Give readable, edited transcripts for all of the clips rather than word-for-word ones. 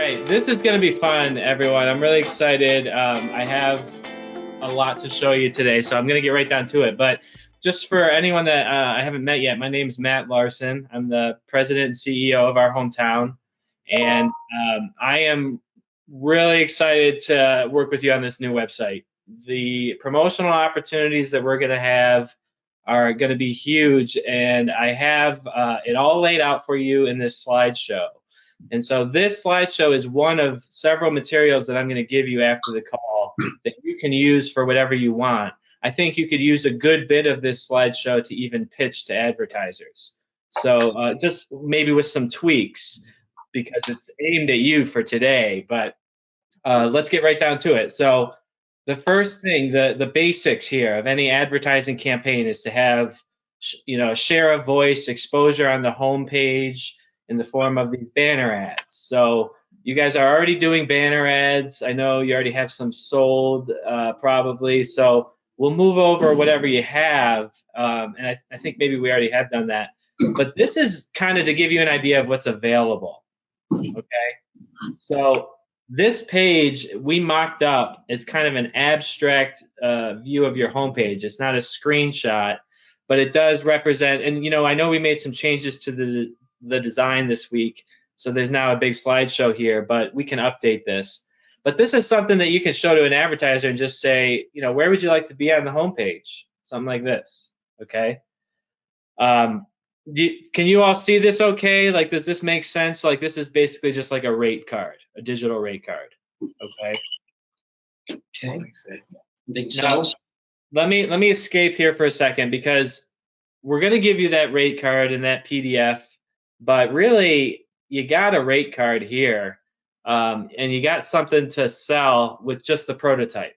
right, this is going to be fun, everyone. I'm really excited. I have a lot to show you today, so I'm going to get right down to it. But just for anyone that I haven't met yet, my name's Matt Larson. I'm the president and CEO of our hometown, and I am really excited to work with you on this new website. The promotional opportunities that we're going to have are going to be huge, and I have it all laid out for you in this slideshow. And so this slideshow is one of several materials that I'm going to give you after the call that you can use for whatever you want. I think you could use a good bit of this slideshow to even pitch to advertisers. So just maybe with some tweaks, because it's aimed at you for today. But let's get right down to it. So the first thing, the basics here of any advertising campaign is to have, share of voice, exposure on the homepage in the form of these banner ads. So you guys are already doing banner ads. I know you already have some sold probably. So we'll move over whatever you have. And I think maybe we already have done that. But this is kind of to give you an idea of what's available. Okay. So this page we mocked up as kind of an abstract view of your homepage. It's not a screenshot, but it does represent, and I know we made some changes to the design this week, so there's now a big slideshow here, but we can update this. But this is something that you can show to an advertiser and just say, where would you like to be on the homepage? Something like this, okay? Can you all see this okay? Like, does this make sense? Like, this is basically just like a rate card, a digital rate card, okay? Okay. Big Now, cells. let me escape here for a second, because we're going to give you that rate card and that PDF, but really you got a rate card here, and you got something to sell with just the prototype,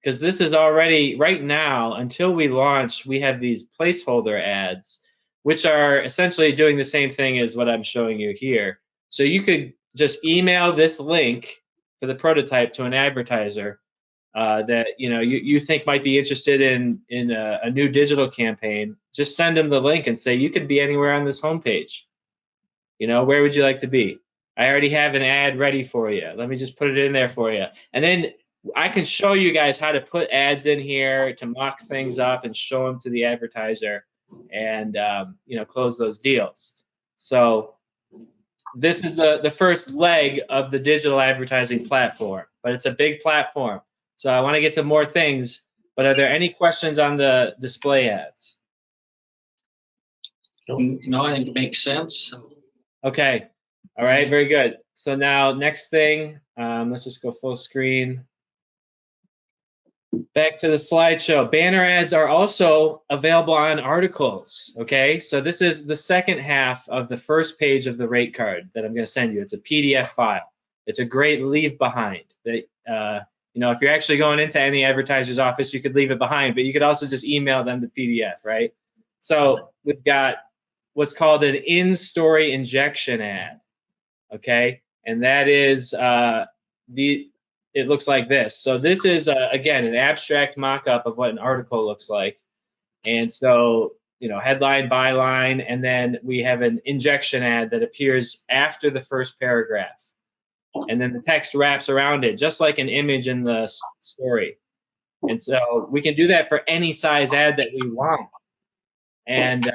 because this is already, right now, until we launch, we have these placeholder ads, which are essentially doing the same thing as what I'm showing you here. So you could just email this link for the prototype to an advertiser that you think might be interested in a new digital campaign. Just send them the link and say, you could be anywhere on this homepage. Where would you like to be? I already have an ad ready for you. Let me just put it in there for you. And then I can show you guys how to put ads in here to mock things up and show them to the advertiser and close those deals. So this is the first leg of the digital advertising platform, but it's a big platform. So I want to get to more things, but are there any questions on the display ads? No, I think it makes sense. Okay. All right, very good. So now next thing, let's just go full screen. Back to the slideshow. Banner ads are also available on articles, okay? So this is the second half of the first page of the rate card that I'm going to send you. It's a PDF file. It's a great leave behind. That if you're actually going into any advertiser's office, you could leave it behind, but you could also just email them the PDF, right? So we've got what's called an in-story injection ad, okay? And that is it looks like this. So this is, again, an abstract mock-up of what an article looks like. And so, headline, byline, and then we have an injection ad that appears after the first paragraph. And then the text wraps around it, just like an image in the story. And so we can do that for any size ad that we want. And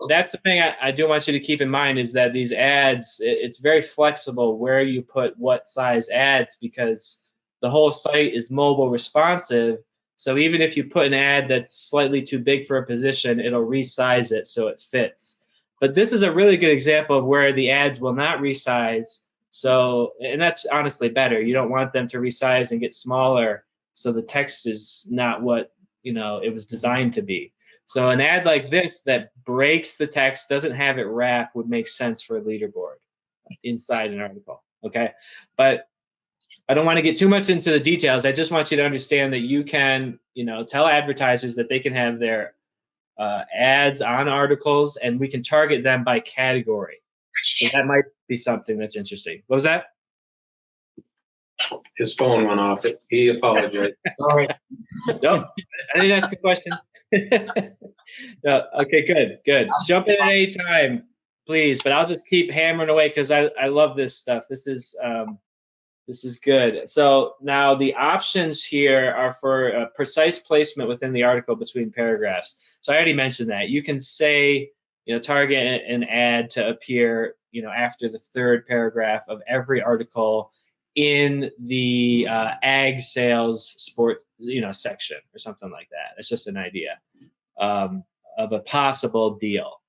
that's the thing I do want you to keep in mind, is that these ads, it's very flexible where you put what size ads, because the whole site is mobile responsive. So even if you put an ad that's slightly too big for a position, it'll resize it so it fits. But this is a really good example of where the ads will not resize. So, and that's honestly better. You don't want them to resize and get smaller, so the text is not what it was designed to be. So an ad like this that breaks the text, doesn't have it wrap, would make sense for a leaderboard inside an article, okay? But I don't want to get too much into the details. I just want you to understand that you can, tell advertisers that they can have their ads on articles, and we can target them by category. So that might be something that's interesting. What was that? His phone went off. He apologized. All right. No, I didn't ask a question. No, okay, good. Jump in at any time, please. But I'll just keep hammering away, because I love this stuff. This is This is good. So now the options here are for a precise placement within the article between paragraphs. So I already mentioned that. You can say, target an ad to appear, after the third paragraph of every article in the ag sales sport, section or something like that. It's just an idea of a possible deal.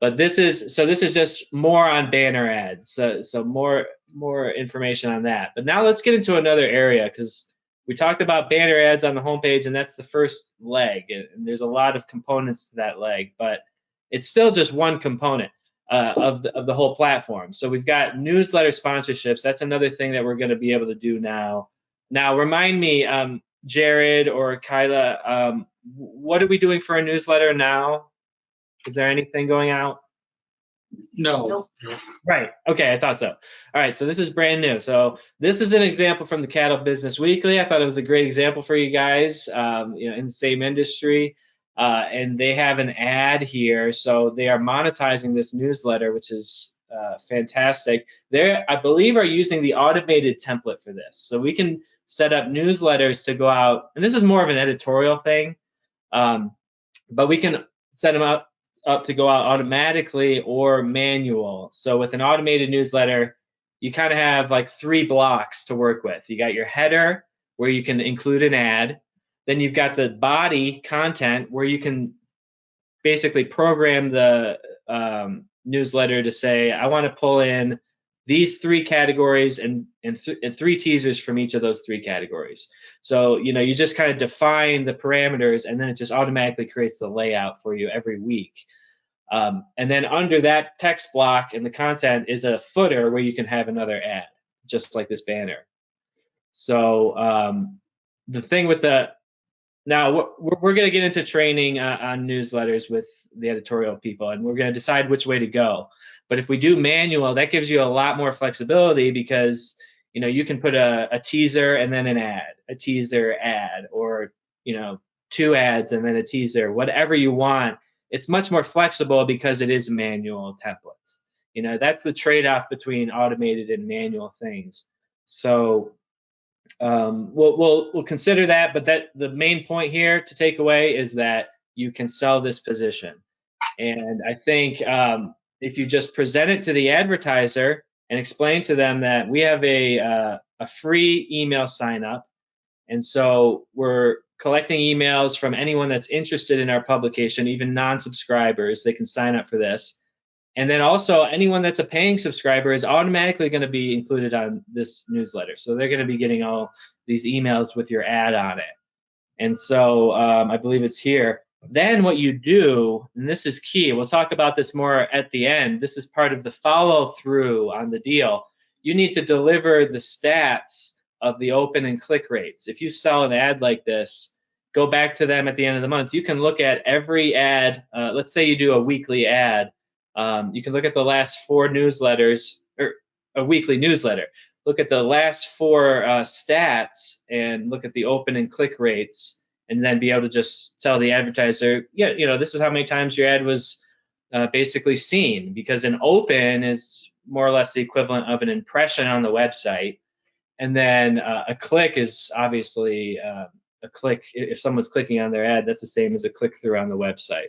But this is just more on banner ads. So more information on that. But now let's get into another area, because we talked about banner ads on the homepage, and that's the first leg. And there's a lot of components to that leg, but it's still just one component of the whole platform. So we've got newsletter sponsorships. That's another thing that we're going to be able to do now. Now, remind me, Jared or Kyla, what are we doing for a newsletter now? Is there anything going out? No. Right. Okay, I thought so. All right, so this is brand new. So this is an example from the Cattle Business Weekly. I thought it was a great example for you guys, in the same industry. And they have an ad here. So they are monetizing this newsletter, which is fantastic. They, I believe, are using the automated template for this. So we can set up newsletters to go out, and this is more of an editorial thing, but we can set them up to go out automatically or manual. So with an automated newsletter, you kind of have like 3 blocks to work with. You got your header, where you can include an ad. Then you've got the body content, where you can basically program the newsletter to say, I want to pull in these 3 categories and 3 teasers from each of those 3 categories. So, you just kind of define the parameters, and then it just automatically creates the layout for you every week. And then under that text block in the content is a footer where you can have another ad, just like this banner. So the thing with now we're going to get into training on newsletters with the editorial people, and we're going to decide which way to go. But if we do manual, that gives you a lot more flexibility, because you can put a teaser and then an ad, a teaser ad, or 2 ads and then a teaser, whatever you want. It's much more flexible because it is a manual template. That's the trade-off between automated and manual things. So we'll consider that, but the main point here to take away is that you can sell this position. And I think if you just present it to the advertiser and explain to them that we have a free email sign up, and so we're collecting emails from anyone that's interested in our publication, even non-subscribers, they can sign up for this. And then also anyone that's a paying subscriber is automatically going to be included on this newsletter. So they're going to be getting all these emails with your ad on it. And so I believe it's here. Then what you do, and this is key, we'll talk about this more at the end. This is part of the follow through on the deal. You need to deliver the stats of the open and click rates. If you sell an ad like this, go back to them at the end of the month. You can look at every ad. Let's say you do a weekly ad. You can look at the last 4 newsletters, or a weekly newsletter. Look at the last 4 stats and look at the open and click rates, and then be able to just tell the advertiser, yeah, this is how many times your ad was basically seen, because an open is more or less the equivalent of an impression on the website. And then a click is obviously a click. If someone's clicking on their ad, that's the same as a click through on the website.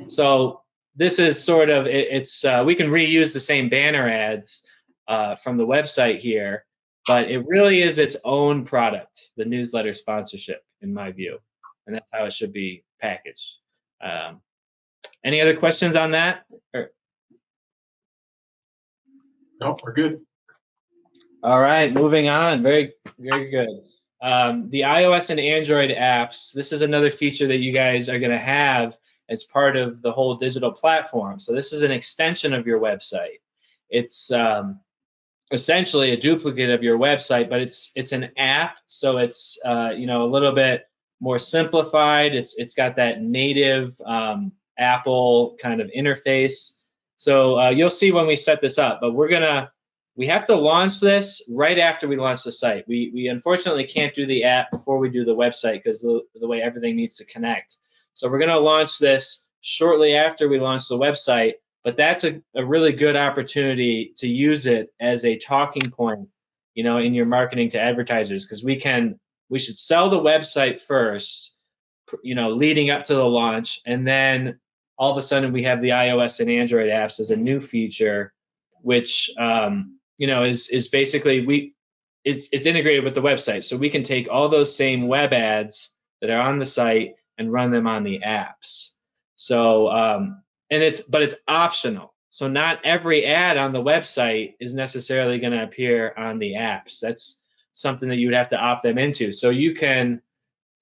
So this is sort of, we can reuse the same banner ads from the website here, but it really is its own product, the newsletter sponsorship, in my view. And that's how it should be packaged. Any other questions on that? Nope, we're good. All right, moving on. Very, very good. The iOS and Android apps, this is another feature that you guys are going to have as part of the whole digital platform. So this is an extension of your website. It's essentially a duplicate of your website, but it's an app, so it's a little bit more simplified. It's got that native Apple kind of interface. So you'll see when we set this up, but we have to launch this right after we launch the site. We unfortunately can't do the app before we do the website, because the way everything needs to connect. So we're going to launch this shortly after we launch the website, but that's a really good opportunity to use it as a talking point in your marketing to advertisers, because we should sell the website first, leading up to the launch, and then all of a sudden we have the iOS and Android apps as a new feature, which is basically it's integrated with the website, so we can take all those same web ads that are on the site and run them on the apps. So but it's optional. So not every ad on the website is necessarily going to appear on the apps. That's something that you would have to opt them into. So you can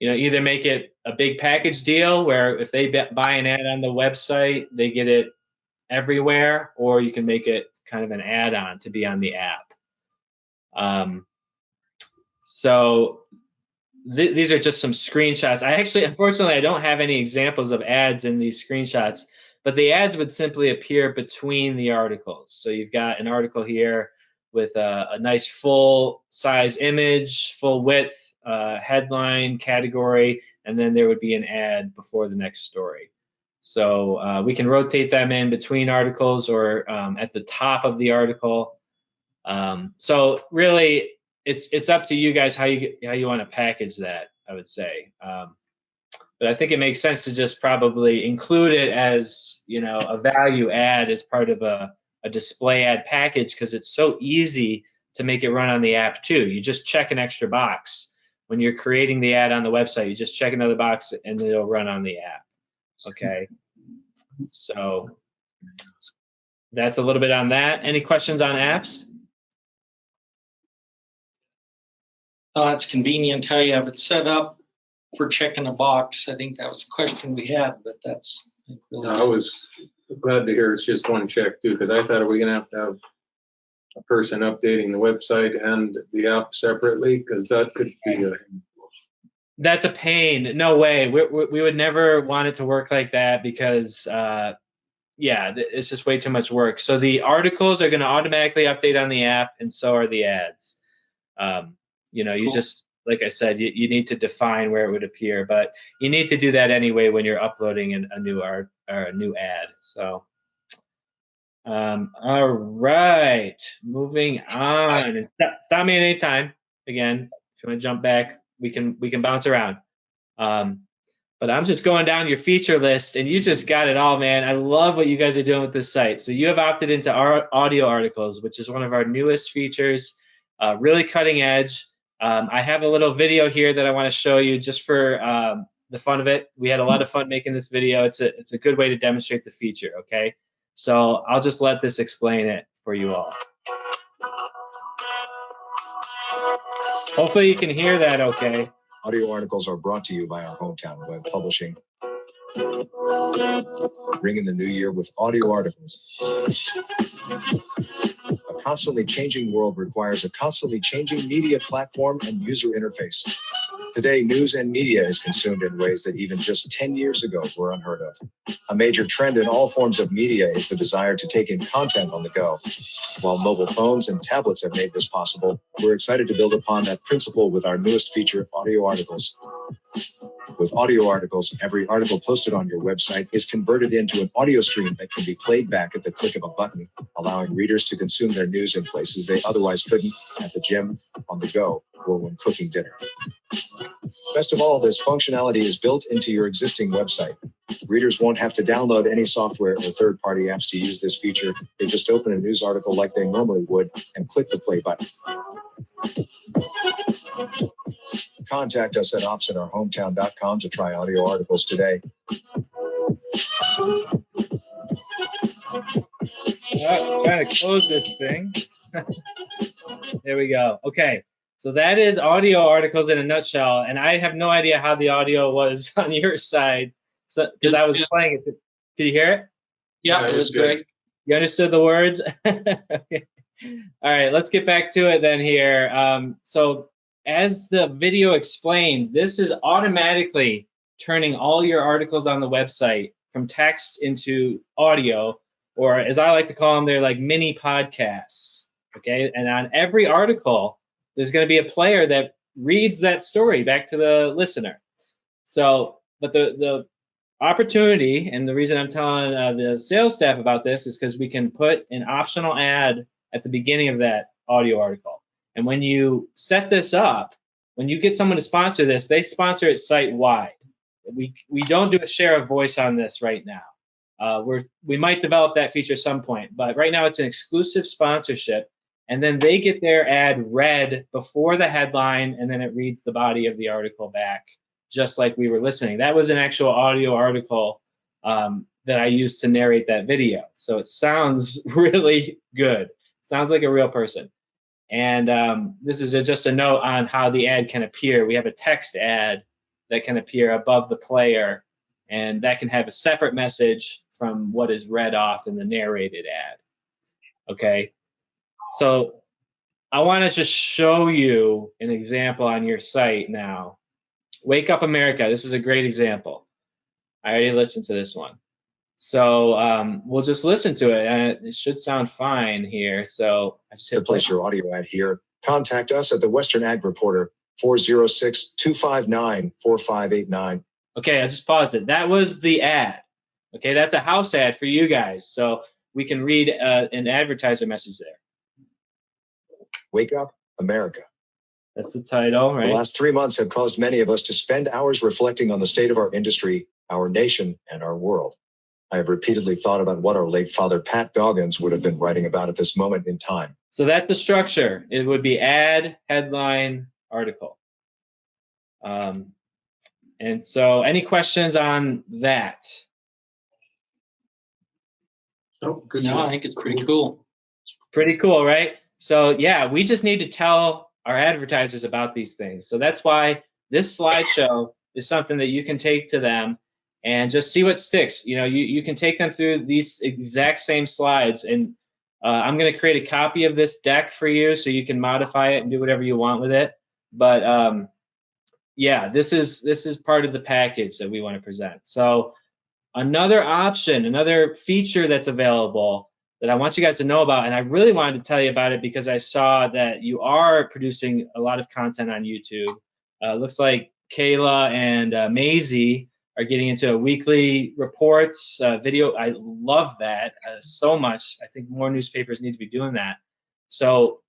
either make it a big package deal where if they buy an ad on the website, they get it everywhere, or you can make it kind of an add-on to be on the app. So these are just some screenshots. Unfortunately, I don't have any examples of ads in these screenshots, but the ads would simply appear between the articles. So you've got an article here with a nice full size image, full width, headline, category, and then there would be an ad before the next story. So we can rotate them in between articles or at the top of the article. So really, it's up to you guys how you want to package that, I would say. But I think it makes sense to just probably include it as a value add as part of a display ad package, because it's so easy to make it run on the app too. You just check an extra box when you're creating the ad on the website. You just check another box and it'll run on the app. Okay, so that's a little bit on that. Any questions on apps? It's convenient how you have it set up for checking a box. I think that was a question we had, but that's really I was glad to hear it's just one check too, because I thought, are we gonna have a person updating the website and the app separately? Because that could be That's a pain. No way. We would never want it to work like that, because it's just way too much work. So the articles are going to automatically update on the app, and so are the ads. You just, like I said, you need to define where it would appear, but you need to do that anyway when you're uploading a new ad. So, all right, moving on. And stop me at any time. Again, if you want to jump back, we can bounce around. But I'm just going down your feature list, and you just got it all, man. I love what you guys are doing with this site. So you have opted into our audio articles, which is one of our newest features, really cutting edge. I have a little video here that I want to show you just for the fun of it. We had a lot of fun making this video. It's a good way to demonstrate the feature, okay? So I'll just let this explain it for you all. Hopefully you can hear that okay. Audio articles are brought to you by our hometown web publishing. Bringing the new year with audio articles. A constantly changing world requires a constantly changing media platform and user interface. Today, news and media is consumed in ways that even just 10 years ago were unheard of. A major trend in all forms of media is the desire to take in content on the go. While mobile phones and tablets have made this possible, we're excited to build upon that principle with our newest feature, audio articles. With audio articles, every article posted on your website is converted into an audio stream that can be played back at the click of a button, allowing readers to consume their news in places they otherwise couldn't, at the gym, on the go, or when cooking dinner. Best of all, this functionality is built into your existing website. Readers won't have to download any software or third-party apps to use this feature. They just open a news article like they normally would and click the play button. Contact us at ops@ourhometown.com to try audio articles today. Trying to close this thing. There we go. Okay, so that is audio articles in a nutshell, and I have no idea how the audio was on your side, so because I was playing it. Could you hear it? Yeah, it was great. You understood the words? Okay. All right, let's get back to it then here. So as the video explained, this is automatically turning all your articles on the website from text into audio, or as I like to call them, they're like mini podcasts, okay? And on every article, there's going to be a player that reads that story back to the listener. So, but the opportunity, and the reason I'm telling the sales staff about this is because we can put an optional ad at the beginning of that audio article. And when you set this up, when you get someone to sponsor this, they sponsor it site-wide. We don't do a share of voice on this right now. We might develop that feature some point, but right now it's an exclusive sponsorship, and then they get their ad read before the headline, and then it reads the body of the article back, just like we were listening. That was an actual audio article that I used to narrate that video. So it sounds really good. Sounds like a real person. And this is just a note on how the ad can appear. We have a text ad that can appear above the player, and that can have a separate message from what is read off in the narrated ad. Okay, so I want to just show you an example on your site now. Wake Up America, this is a great example. I already listened to this one. So we'll just listen to it, and it should sound fine here. So I just hit To place your audio ad here, contact us at the Western Ag Reporter, 406-259-4589. Okay, I just paused it. That was the ad. Okay, that's a house ad for you guys. So we can read an advertiser message there. Wake Up America. That's the title, The right? last 3 months have caused many of us to spend hours reflecting on the state of our industry, our nation, and our world. I have repeatedly thought about what our late father, Pat Goggins, would have been writing about at this moment in time. So that's the structure. It would be ad, headline, article. And so any questions on that? Oh, good. No, I think it's pretty cool. Pretty cool, right? So yeah, we just need to tell our advertisers about these things. So that's why this slideshow is something that you can take to them and just see what sticks. You know, you can take them through these exact same slides, and I'm going to create a copy of this deck for you so you can modify it and do whatever you want with it. But yeah, this is part of the package that we want to present. So another option, another feature that's available that I want you guys to know about, and I really wanted to tell you about it because I saw that you are producing a lot of content on YouTube. Looks like Kayla and Maisie are getting into weekly reports, video. I love that so much. I think more newspapers need to be doing that. So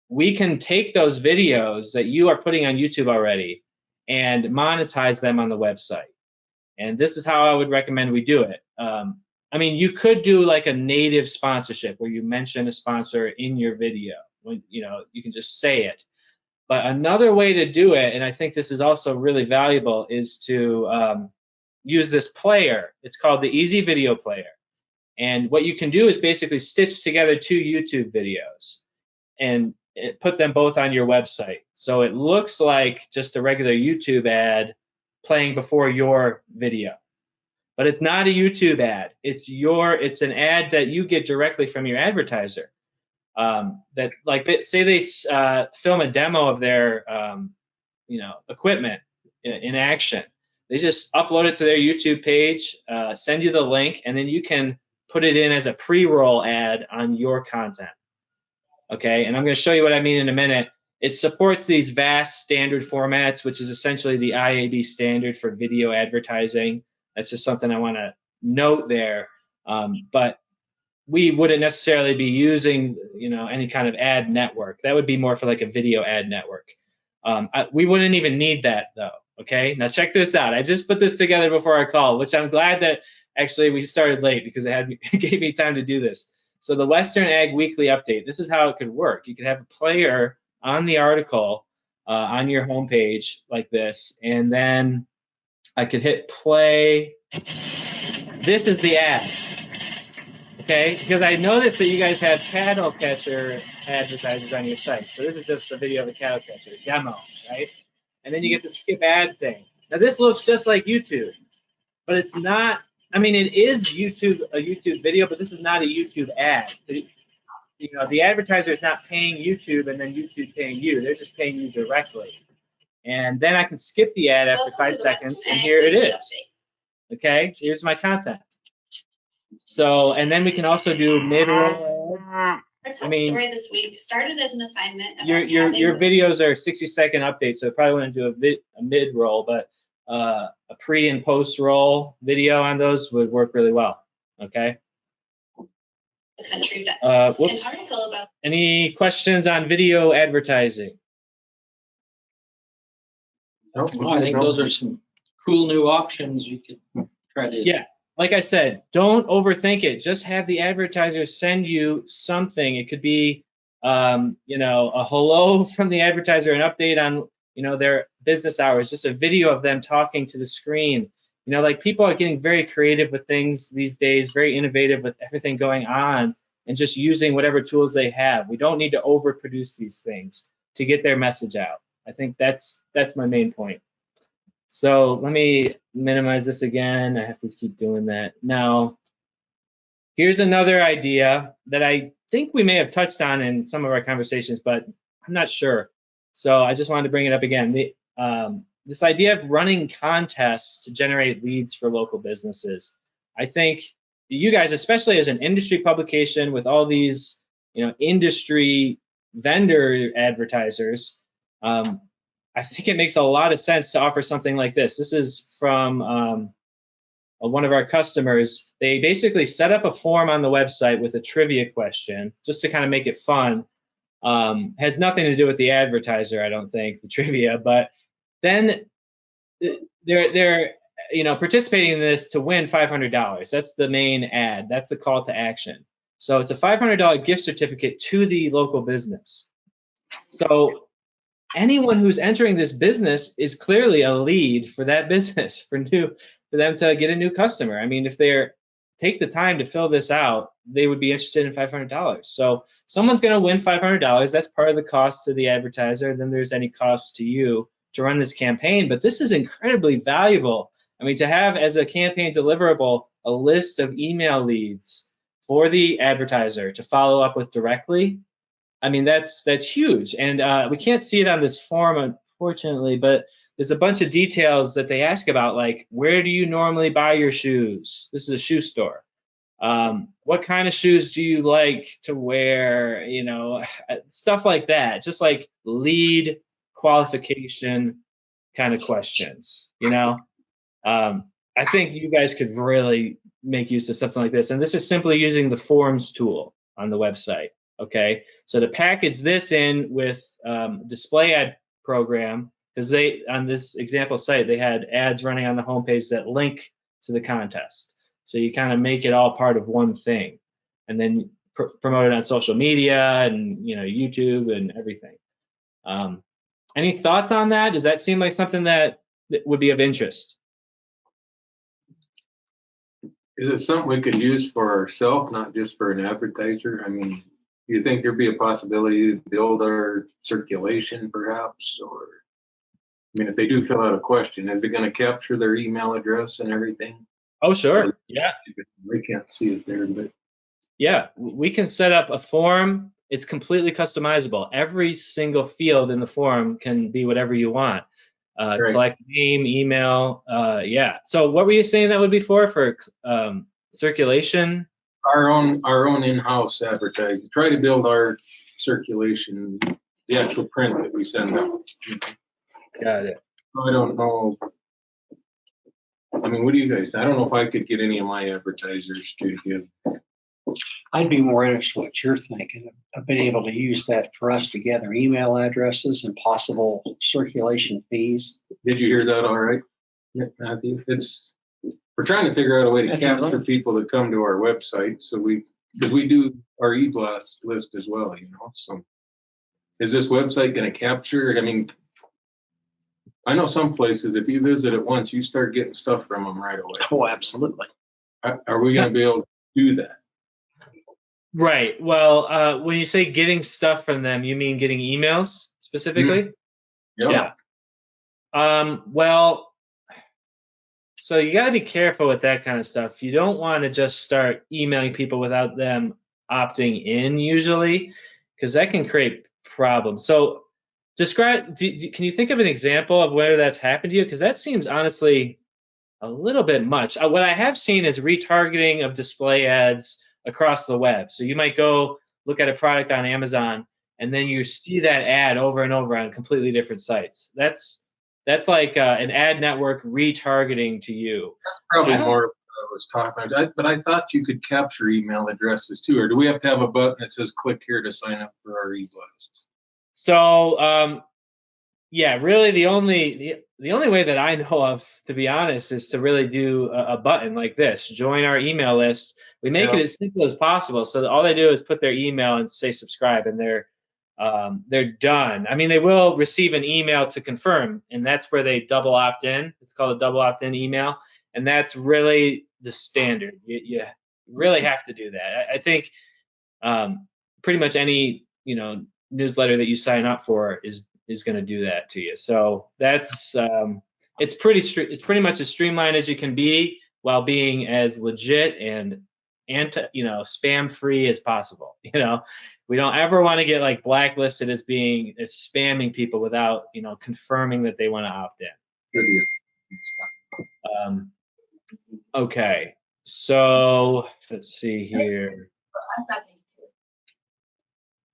we can take those videos that you are putting on YouTube already and monetize them on the website. And this is how I would recommend we do it. I mean, you could do like a native sponsorship where you mention a sponsor in your video. When, you know, you can just say it. But another way to do it, and I think this is also really valuable, is to use this player. It's called the Easy Video Player. And what you can do is basically stitch together two YouTube videos and put them both on your website. So it looks like just a regular YouTube ad playing before your video. But it's not a YouTube ad. It's an ad that you get directly from your advertiser. That, like, say they film a demo of their equipment in action. They just upload it to their YouTube page, send you the link, and then you can put it in as a pre-roll ad on your content. Okay, and I'm going to show you what I mean in a minute. It supports these vast standard formats, which is essentially the IAB standard for video advertising. That's just something I want to note there. But we wouldn't necessarily be using, any kind of ad network. That would be more for like a video ad network. We wouldn't even need that though. Okay, now check this out. I just put this together before our call, which I'm glad that actually we started late because it gave me time to do this. So the Western Ag Weekly Update, this is how it could work. You could have a player on the article on your homepage like this, and then I could hit play. This is the ad, okay? Because I noticed that you guys have cattle catcher advertisers on your site. So this is just a video of a cattle catcher demo, right? And then you get the skip ad thing. Now this looks just like YouTube, but it's not. I mean, it is a YouTube video, but this is not a YouTube ad. The advertiser is not paying YouTube and then YouTube paying you. They're just paying you directly. And then I can skip the ad after 5 seconds, and here it is. Okay, here's my content. So, and then we can also do mid-roll ads. Our top story this week started as an assignment. Your videos are 60-second updates, so I probably want to do a mid-roll, but a pre and post-roll video on those would work really well. Okay. the country. An Whoops. article about Any questions on video advertising? Nope. Well, I think those are some cool new options we could try to. Yeah, like I said, don't overthink it. Just have the advertiser send you something. It could be, a hello from the advertiser, an update on, their business hours, just a video of them talking to the screen. Like people are getting very creative with things these days, very innovative with everything going on, and just using whatever tools they have. We don't need to overproduce these things to get their message out. I think that's my main point. So let me minimize this again. I have to keep doing that. Now, here's another idea that I think we may have touched on in some of our conversations, but I'm not sure. So I just wanted to bring it up again. This idea of running contests to generate leads for local businesses. I think you guys, especially as an industry publication with all these, industry vendor advertisers, I think it makes a lot of sense to offer something like this. This is from one of our customers. They basically set up a form on the website with a trivia question just to kind of make it fun. Has nothing to do with the advertiser, I don't think, the trivia, but then they're participating in this to win $500. That's the main ad. That's the call to action. So it's a $500 gift certificate to the local business. So anyone who's entering this business is clearly a lead for that business for them to get a new customer. I mean, if they take the time to fill this out, they would be interested in $500. So someone's going to win $500. That's part of the cost to the advertiser. Then there's any cost to you to run this campaign. But this is incredibly valuable. I mean, to have as a campaign deliverable a list of email leads for the advertiser to follow up with directly. I mean, that's huge. And we can't see it on this form, unfortunately, but there's a bunch of details that they ask about, like, where do you normally buy your shoes? This is a shoe store. What kind of shoes do you like to wear? Stuff like that. Just like lead qualification kind of questions, I think you guys could really make use of something like this. And this is simply using the forms tool on the website. Okay, so to package this in with display ad program, because on this example site, they had ads running on the homepage that link to the contest. So you kind of make it all part of one thing, and then promote it on social media and YouTube and everything. Any thoughts on that? Does that seem like something that would be of interest? Is it something we could use for ourselves, not just for an advertiser? I mean, do you think there'd be a possibility to build our circulation perhaps? Or, I mean, if they do fill out a question, is it going to capture their email address and everything? Oh, sure. Yeah. We can't see it there, but. Yeah, we can set up a form. It's completely customizable. Every single field in the form can be whatever you want. Right. Collect name, email. Yeah. So what were you saying that would be for circulation? Our own in-house advertising. Try to build our circulation, the actual print that we send out. Got it. I don't know. I mean, what do you guys? I don't know if I could get any of my advertisers to give. I'd be more interested in what you're thinking of being able to use that for us to gather email addresses and possible circulation fees. Did you hear that? All right, yeah, Matthew. We're trying to figure out a way to capture people that come to our website. So because we do our e-blast list as well, So is this website going to capture? I mean, I know some places, if you visit it once, you start getting stuff from them right away. Oh, absolutely. Are we going to be able to do that? Right. Well, when you say getting stuff from them, you mean getting emails specifically? Yeah. Well, so you got to be careful with that kind of stuff. You don't want to just start emailing people without them opting in usually, because that can create problems. So can you think of an example of where that's happened to you? Because that seems honestly a little bit much. What I have seen is retargeting of display ads across the web. So you might go look at a product on Amazon, and then you see that ad over and over on completely different sites. That's like an ad network retargeting to you. That's probably more was talking, but I thought you could capture email addresses too, or do we have to have a button that says click here to sign up for our e-blasts? So, yeah, really the only way that I know of, to be honest, is to really do a button like this, join our email list. We make it as simple as possible. So that all they do is put their email and say subscribe, and they're done. I mean, they will receive an email to confirm, and that's where they double opt in. It's called a double opt-in email, and that's really the standard. You really have to do that. I think pretty much any newsletter that you sign up for is going to do that to you. So that's it's pretty much as streamlined as you can be while being as legit and spam free as possible. We don't ever want to get like blacklisted as spamming people without confirming that they want to opt in. Okay, so let's see here.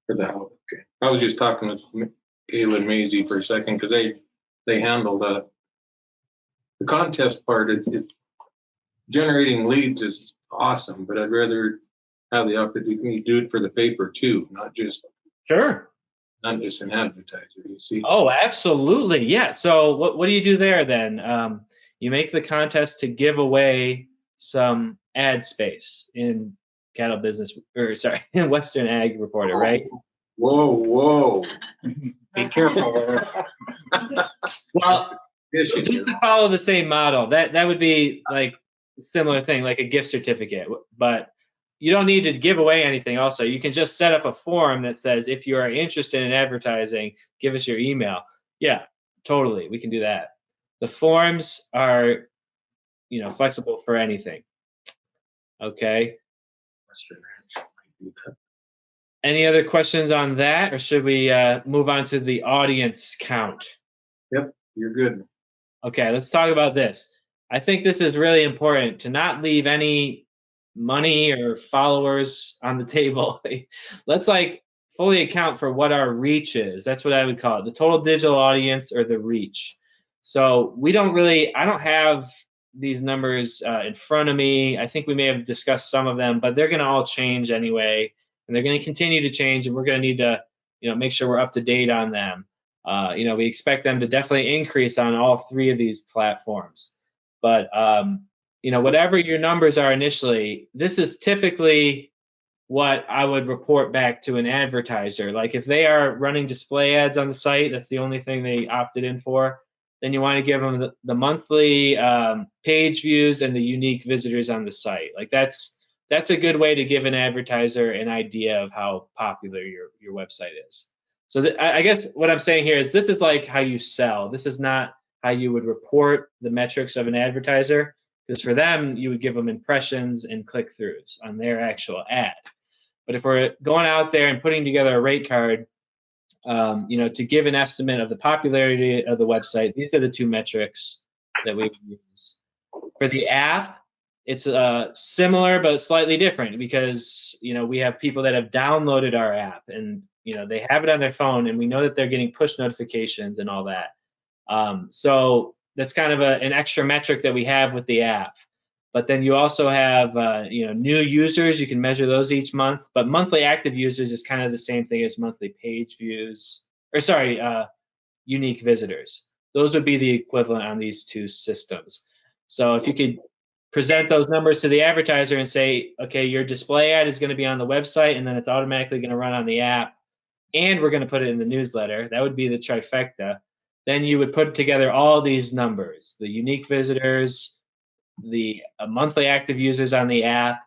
For that, okay. I was just talking with Kayla and Maisie for a second because they handle the contest part. It's generating leads is awesome, but I'd rather have the opportunity to do it for the paper too, not just an advertiser. You see? Oh, absolutely, yeah. So what do you do there then? You make the contest to give away some ad space in Cattle Business, in Western Ag Reporter, right? Whoa. Be careful. Well, just to follow the same model, that would be like a similar thing, like a gift certificate. But you don't need to give away anything. Also, you can just set up a form that says, if you are interested in advertising, give us your email. Yeah, totally, we can do that. The forms are, flexible for anything. Okay. Any other questions on that, or should we move on to the audience count? Yep, you're good. Okay, let's talk about this. I think this is really important to not leave any money or followers on the table. Let's fully account for what our reach is. That's what I would call it, the total digital audience or the reach. So I don't have these numbers in front of me. I think we may have discussed some of them, but they're going to all change anyway, and they're going to continue to change, and we're going to need to, make sure we're up to date on them. We expect them to definitely increase on all three of these platforms. But, whatever your numbers are initially, this is typically what I would report back to an advertiser. Like if they are running display ads on the site, that's the only thing they opted in for, then you want to give them the monthly page views and the unique visitors on the site. Like that's a good way to give an advertiser an idea of how popular your website is. So I guess what I'm saying here is this is like how you sell. This is not how you would report the metrics of an advertiser, because for them, you would give them impressions and click-throughs on their actual ad. But if we're going out there and putting together a rate card, to give an estimate of the popularity of the website, these are the two metrics that we would use. For the app, it's similar but slightly different because we have people that have downloaded our app and they have it on their phone, and we know that they're getting push notifications and all that. So that's kind of an extra metric that we have with the app. But then you also have new users. You can measure those each month. But monthly active users is kind of the same thing as monthly page views, unique visitors. Those would be the equivalent on these two systems. So if you could present those numbers to the advertiser and say, okay, your display ad is going to be on the website, and then it's automatically going to run on the app, and we're going to put it in the newsletter. That would be the trifecta. Then you would put together all these numbers, the unique visitors, the monthly active users on the app,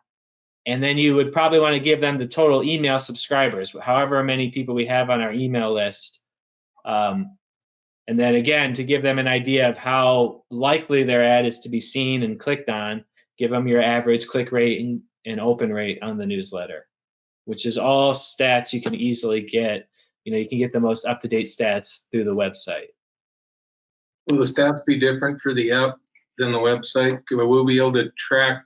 and then you would probably want to give them the total email subscribers, however many people we have on our email list. And then again, to give them an idea of how likely their ad is to be seen and clicked on, give them your average click rate and open rate on the newsletter, which is all stats you can easily get. You can get the most up-to-date stats through the website. Will the stats be different for the app than the website? Will we be able to track?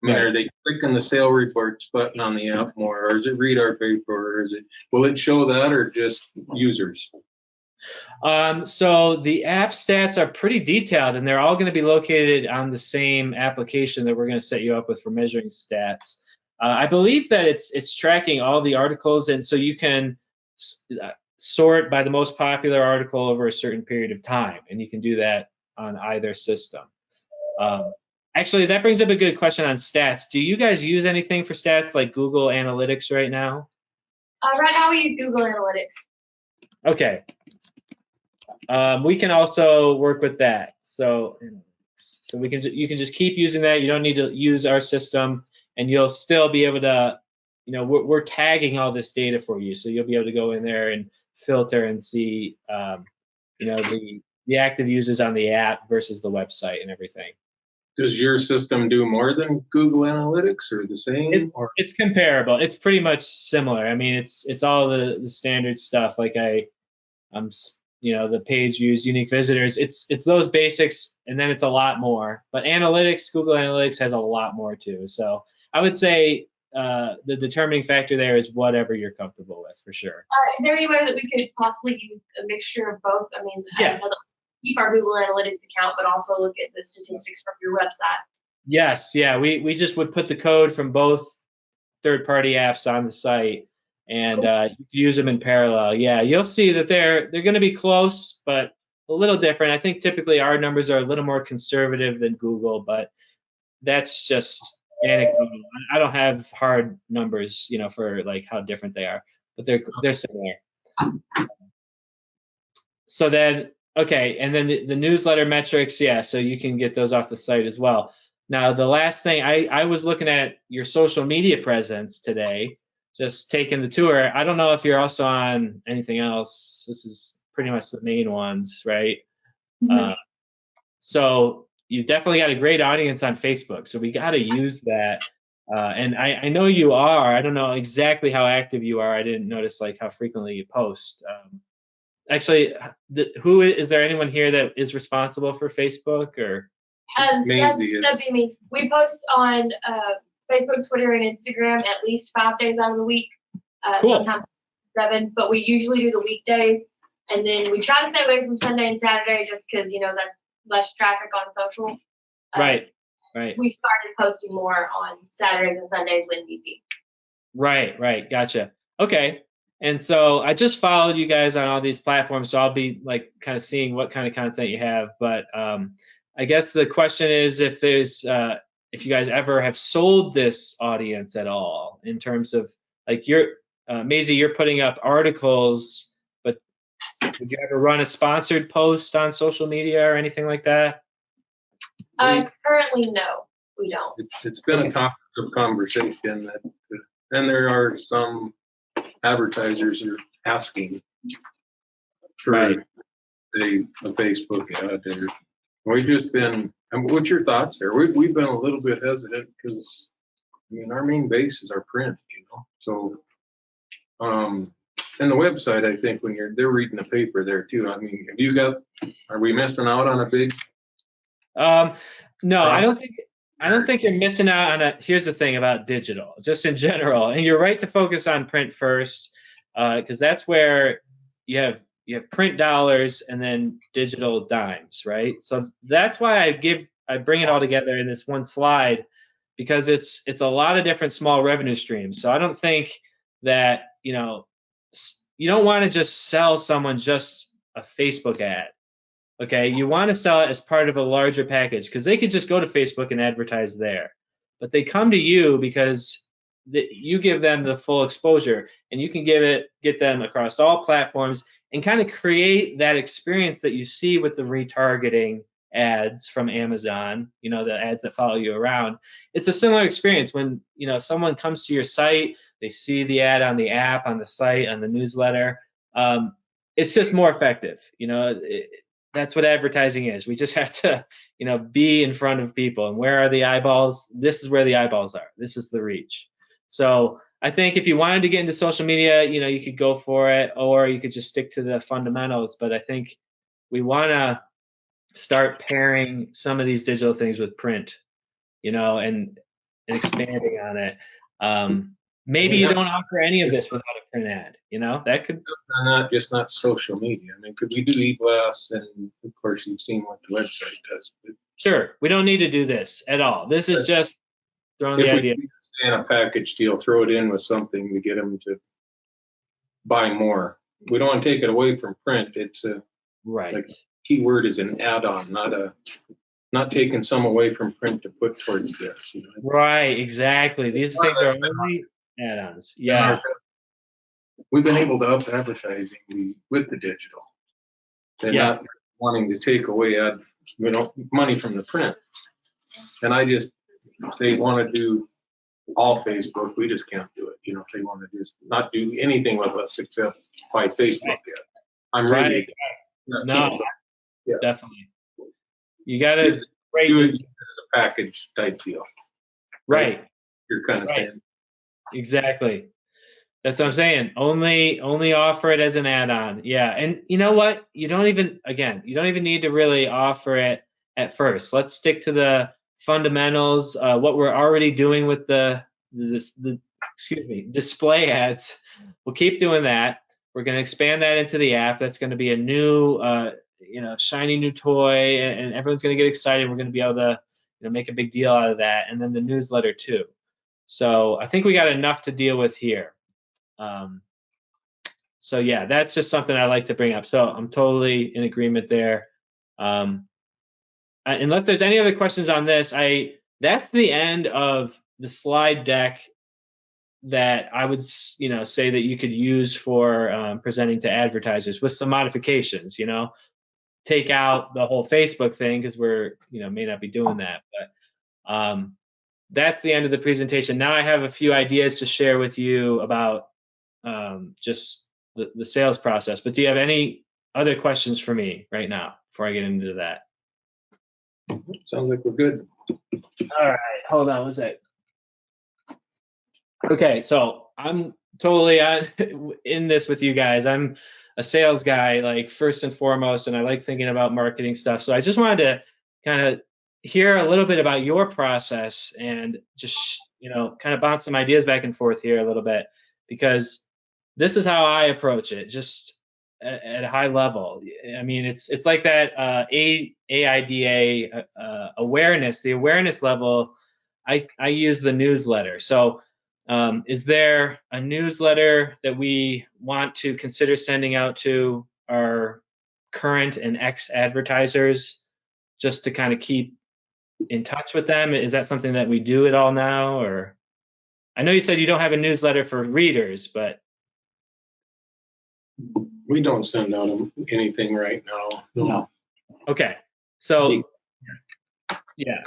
Are they clicking the sale reports button on the app more, or is it read our paper, or will it show that, or just users? So the app stats are pretty detailed, and they're all going to be located on the same application that we're going to set you up with for measuring stats. I believe that it's tracking all the articles, and so you can sort by the most popular article over a certain period of time, and you can do that on either system. Actually, that brings up a good question on stats. Do you guys use anything for stats like Google Analytics right now? Right now we use Google Analytics. Okay. We can also work with that. So you can just keep using that. You don't need to use our system, and you'll still be able to, we're tagging all this data for you, so you'll be able to go in there and filter and see, the active users on the app versus the website and everything. Does your system do more than Google Analytics or the same? It's comparable. It's pretty much similar. I mean, it's all the standard stuff. Like the page views, unique visitors. It's those basics, and then it's a lot more. But analytics, Google Analytics has a lot more too. So I would say the determining factor there is whatever you're comfortable with, for sure. Is there any way that we could possibly use a mixture of both? I mean, Yeah. Keep our Google Analytics account, but also look at the statistics from your website. Yes, yeah, we just would put the code from both third-party apps on the site, and use them in parallel. Yeah, you'll see that they're going to be close, but a little different. I think typically our numbers are a little more conservative than Google, but that's just anecdotal. I don't have hard numbers, for like how different they are, but they're similar. So then, okay, and then the newsletter metrics, yeah, so you can get those off the site as well. Now, the last thing, I was looking at your social media presence today, just taking the tour. I don't know if you're also on anything else. This is pretty much the main ones, right? Mhm. So you've definitely got a great audience on Facebook. So we got to use that. And I know you are. I don't know exactly how active you are. I didn't notice like how frequently you post. Actually, who is there anyone here that is responsible for Facebook or? Maisie is. That'd be me. We post on Facebook, Twitter, and Instagram at least 5 days out of the week. Cool. Sometimes 7, but we usually do the weekdays, and then we try to stay away from Sunday and Saturday just because that's less traffic on social. Right. We started posting more on Saturdays and Sundays when need be. Right. Gotcha. Okay. And so I just followed you guys on all these platforms, so I'll be like kind of seeing what kind of content you have. But I guess the question is if you guys ever have sold this audience at all in terms of like Maisie, you're putting up articles, but would you ever run a sponsored post on social media or anything like that? Currently, no, we don't. It's been a topic of conversation that, and there are some advertisers are asking for a Facebook ad. We've just been. What's your thoughts there? We've been a little bit hesitant because our main base is our print, So, and the website, I think when they're reading the paper there too. I mean, are we missing out on a big? No, I don't think you're missing out on here's the thing about digital, just in general, and you're right to focus on print first, because that's where you have print dollars and then digital dimes, right? So that's why I bring it all together in this one slide, because it's a lot of different small revenue streams. So I don't think that you don't want to just sell someone just a Facebook ad. Okay, you want to sell it as part of a larger package, because they could just go to Facebook and advertise there, but they come to you because you give them the full exposure, and you can get them across all platforms and kind of create that experience that you see with the retargeting ads from Amazon, the ads that follow you around. It's a similar experience when someone comes to your site, they see the ad on the app, on the site, on the newsletter. It's just more effective. That's what advertising is. We just have to, be in front of people. And where are the eyeballs? This is where the eyeballs are. This is the reach. So I think if you wanted to get into social media, you could go for it, or you could just stick to the fundamentals. But I think we want to start pairing some of these digital things with print, and expanding on it. Maybe you don't offer any of this without a print ad, that could. Not social media. I mean, could we do e-blasts? And of course, you've seen what the website does. But Sure, we don't need to do this at all. This is just throwing the if we idea. stay in a package deal, throw it in with something to get them to buy more. We don't want to take it away from print. It's Right. like keyword is an add-on, not taking some away from print to put towards this. Right, exactly. These things are only add-ons. Yeah. We've been able to up advertising with the digital and Yeah. not wanting to take away money from the print. And if they want to do all Facebook, we just can't do it. If they want to just not do anything with us except by Facebook. Yet. I'm ready. No, Yeah. definitely. You got to do it as a package type deal. Right. You're kind of saying. Exactly. That's what I'm saying. Only offer it as an add-on. Yeah. And you know what? You don't even need to really offer it at first. Let's stick to the fundamentals, what we're already doing with the display ads. We'll keep doing that. We're going to expand that into the app. That's going to be a new, shiny new toy, and everyone's going to get excited. We're going to be able to, make a big deal out of that. And then the newsletter too. So I think we got enough to deal with here. So yeah, that's just something I like to bring up. So I'm totally in agreement there. Unless there's any other questions on this, that's the end of the slide deck that I would, say that you could use for presenting to advertisers with some modifications. Take out the whole Facebook thing because we're, may not be doing that. But that's the end of the presentation. Now I have a few ideas to share with you about just the sales process. But do you have any other questions for me right now before I get into that? Sounds like we're good. All right, hold on one sec. Okay, so I'm totally in this with you guys. I'm a sales guy, like first and foremost, and I like thinking about marketing stuff. So I just wanted to kind of hear a little bit about your process and just, kind of bounce some ideas back and forth here a little bit, because this is how I approach it, just at a high level. I mean, it's like that AIDA awareness, the awareness level. I use the newsletter. So is there a newsletter that we want to consider sending out to our current and ex advertisers just to kind of keep in touch with them? Is that something that we do at all now? Or I know you said you don't have a newsletter for readers, but we don't send out anything right now. No. Okay. So yeah.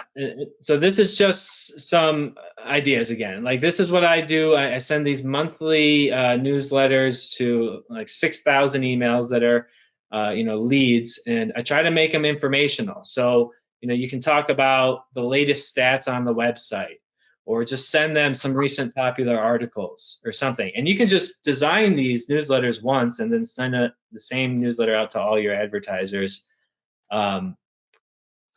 So this is just some ideas again. Like this is what I do. I send these monthly newsletters to like 6,000 emails that are, leads, and I try to make them informational. So, you can talk about the latest stats on the website, or just send them some recent popular articles or something. And you can just design these newsletters once and then send the same newsletter out to all your advertisers. And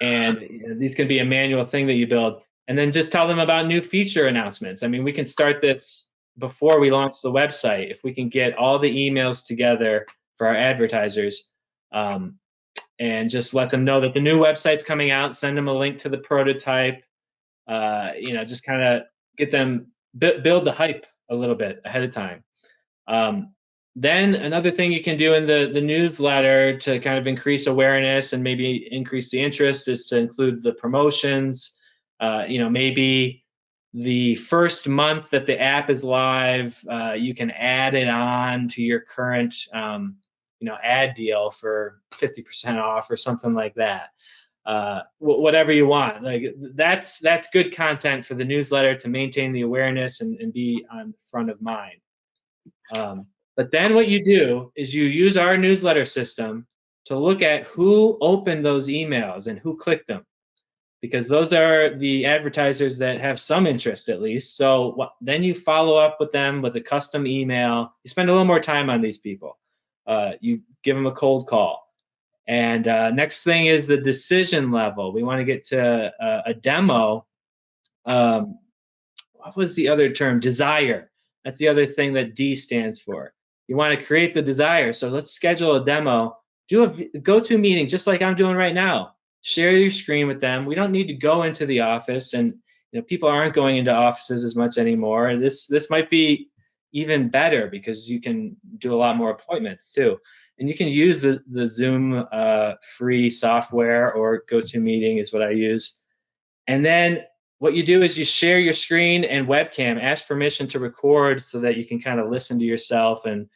these can be a manual thing that you build, and then just tell them about new feature announcements. I mean, we can start this before we launch the website. If we can get all the emails together for our advertisers, and just let them know that the new website's coming out, send them a link to the prototype, just kind of get them, build the hype a little bit ahead of time. Then another thing you can do in the newsletter to kind of increase awareness and maybe increase the interest is to include the promotions. Maybe the first month that the app is live, you can add it on to your current, ad deal for 50% off or something like that. Whatever you want. Like that's good content for the newsletter to maintain the awareness and be on front of mind. But then what you do is you use our newsletter system to look at who opened those emails and who clicked them, because those are the advertisers that have some interest at least. So then you follow up with them with a custom email. You spend a little more time on these people. You give them a cold call. And next thing is the decision level. We want to get to a demo. What was the other term? Desire. That's the other thing that D stands for. You want to create the desire. So let's schedule a demo. Do a go-to meeting, just like I'm doing right now. Share your screen with them. We don't need to go into the office, and people aren't going into offices as much anymore. This might be even better because you can do a lot more appointments too. And you can use the Zoom free software, or GoToMeeting is what I use. And then what you do is you share your screen and webcam, ask permission to record so that you can kind of listen to yourself and,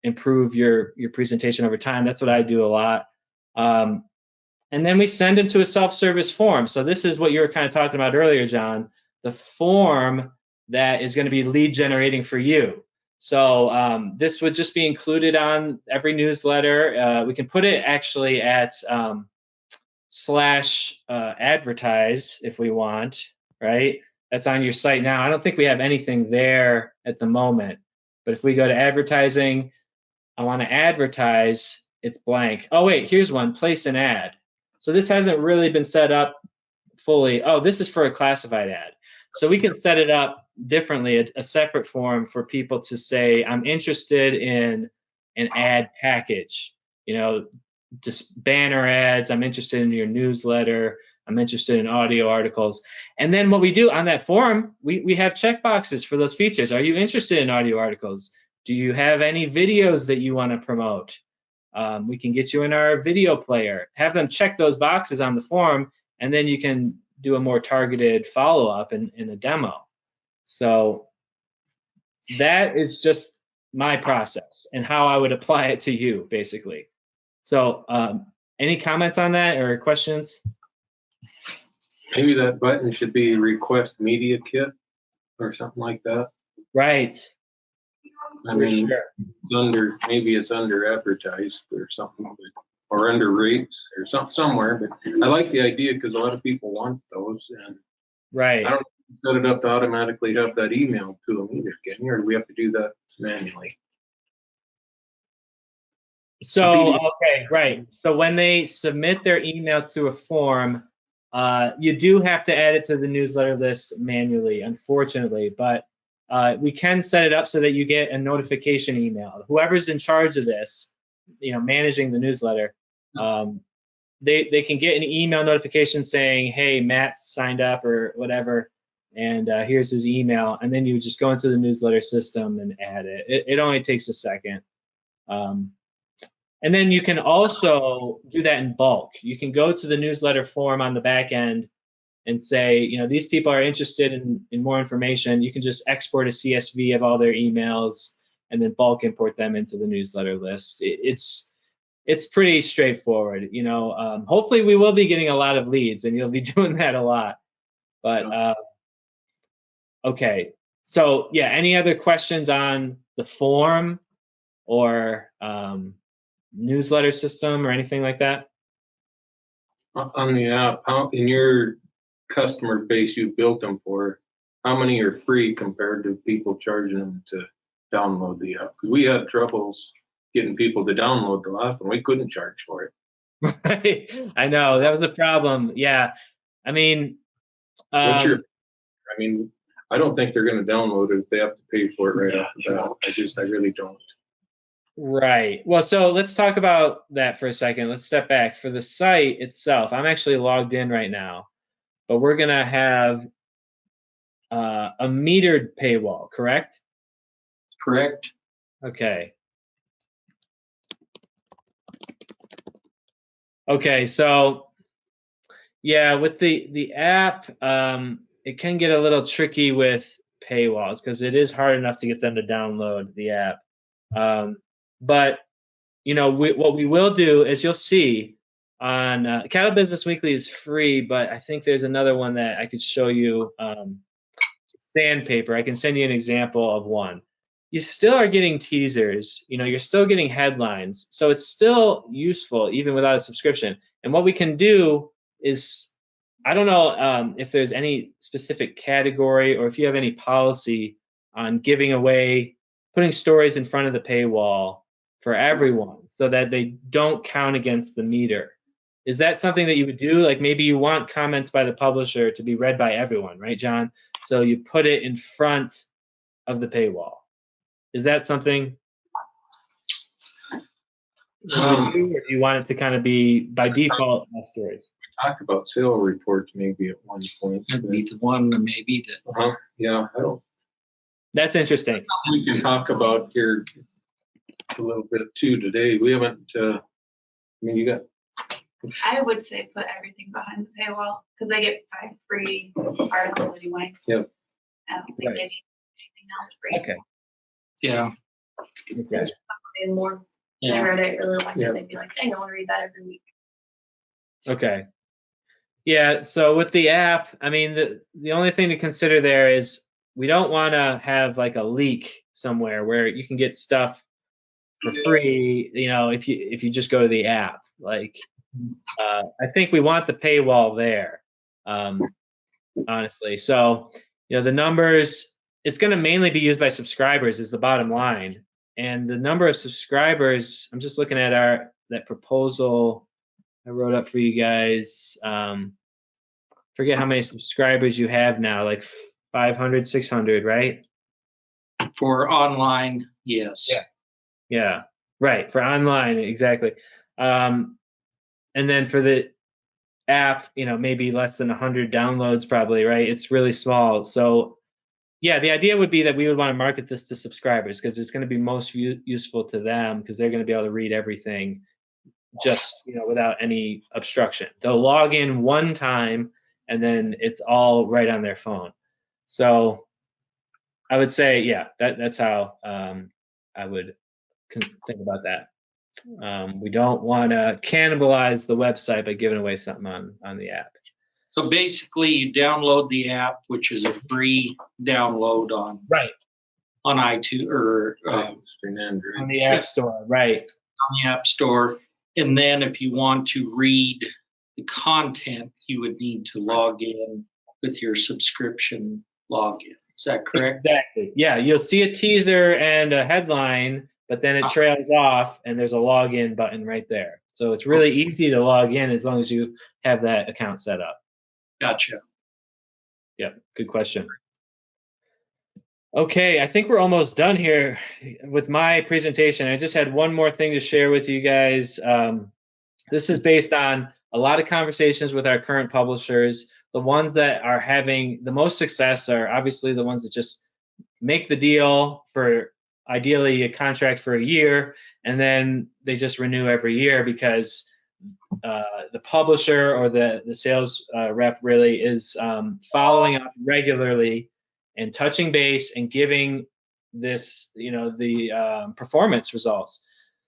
improve your presentation over time. That's what I do a lot. And then we send them to a self-service form. So this is what you were kind of talking about earlier, John, the form that is going to be lead generating for you. So this would just be included on every newsletter. We can put it actually at /advertise if we want, right? That's on your site now. I don't think we have anything there at the moment. But if we go to advertising, I want to advertise, it's blank. Oh, wait, here's one, place an ad. So this hasn't really been set up fully. Oh, this is for a classified ad. So we can set it up differently, a separate form for people to say, I'm interested in an ad package, just banner ads. I'm interested in your newsletter. I'm interested in audio articles. And then what we do on that form, we have checkboxes for those features. Are you interested in audio articles? Do you have any videos that you want to promote? We can get you in our video player. Have them check those boxes on the form, and then you can do a more targeted follow-up in a demo. So that is just my process and how I would apply it to you, basically. So any comments on that or questions? Maybe that button should be request media kit or something like that. Right. I For mean, sure. maybe it's under advertised or something, or under rates or somewhere. But I like the idea because a lot of people want those, and Right. I don't set it up to automatically have that email to them either. Can you, or do we have to do that manually? So, okay, right. So when they submit their email through a form, you do have to add it to the newsletter list manually, unfortunately, but we can set it up so that you get a notification email. Whoever's in charge of this, managing the newsletter, they can get an email notification saying, hey, Matt signed up or whatever, and here's his email. And then you just go into the newsletter system and add it. It only takes a second. And then you can also do that in bulk. You can go to the newsletter form on the back end and say, these people are interested in more information. You can just export a CSV of all their emails and then bulk import them into the newsletter list. It's pretty straightforward. Hopefully we will be getting a lot of leads, and you'll be doing that a lot. But okay. So yeah, any other questions on the form or newsletter system or anything like that? On the app, how in your customer base you built them for, how many are free compared to people charging them to download the app? Because we had troubles getting people to download the last one. We couldn't charge for it. Right. I know that was a problem. Yeah. I mean, I don't think they're going to download it if they have to pay for it right off the bat. I really don't. Right. Well, so let's talk about that for a second. Let's step back. For the site itself, I'm actually logged in right now, but we're going to have a metered paywall, correct? Correct. Okay. Okay, so yeah, with the app, it can get a little tricky with paywalls because it is hard enough to get them to download the app. But what we will do is you'll see on Cattle Business Weekly is free, but I think there's another one that I could show you. Sandpaper. I can send you an example of one. You still are getting teasers. You're still getting headlines, so it's still useful even without a subscription. And what we can do is, I don't know if there's any specific category or if you have any policy on giving away, putting stories in front of the paywall for everyone so that they don't count against the meter. Is that something that you would do? Like maybe you want comments by the publisher to be read by everyone, right, John? So you put it in front of the paywall. Is that something you would do, or do you want it to kind of be by default all stories? Talked about sale reports maybe at one point. That'd be the one maybe that. Yeah, I don't. That's interesting. We can talk about here a little bit too today. We haven't. I mean, you got. I would say put everything behind the paywall because they get 5 free articles anyway. Yep. I don't think Right. they need anything else free. Okay. Yeah. Okay. And more. I Yeah. read it, really liked Yeah. it. They'd be like, dang, I want to read that every week. Okay. Yeah, so with the app, I mean, the only thing to consider there is we don't want to have like a leak somewhere where you can get stuff for free, if you just go to the app. Like, I think we want the paywall there, honestly. So, the numbers, it's going to mainly be used by subscribers is the bottom line. And the number of subscribers, I'm just looking at that proposal I wrote up for you guys. Forget how many subscribers you have now, like 500, 600, right? For online, yes. Yeah, right. For online, exactly. And then for the app, maybe less than 100 downloads probably, right? It's really small. So yeah, the idea would be that we would want to market this to subscribers because it's going to be most useful to them because they're going to be able to read everything just, without any obstruction. They'll log in one time and then it's all right on their phone. So I would say, yeah, that's how I would think about that. We don't want to cannibalize the website by giving away something on the app. So basically, you download the app, which is a free download on iTunes or Android. On the App Store, right. on the App Store. And then if you want to read the content, you would need to log in with your subscription login. Is that correct? Exactly. Yeah, you'll see a teaser and a headline, but then it trails off and there's a login button right there. So it's really easy to log in as long as you have that account set up. Gotcha. Yeah, good question. Okay, I think we're almost done here with my presentation. I just had one more thing to share with you guys. This is based on a lot of conversations with our current publishers. The ones that are having the most success are obviously the ones that just make the deal for ideally a contract for a year, and then they just renew every year because the publisher or the sales rep really is following up regularly and touching base and giving this, the performance results.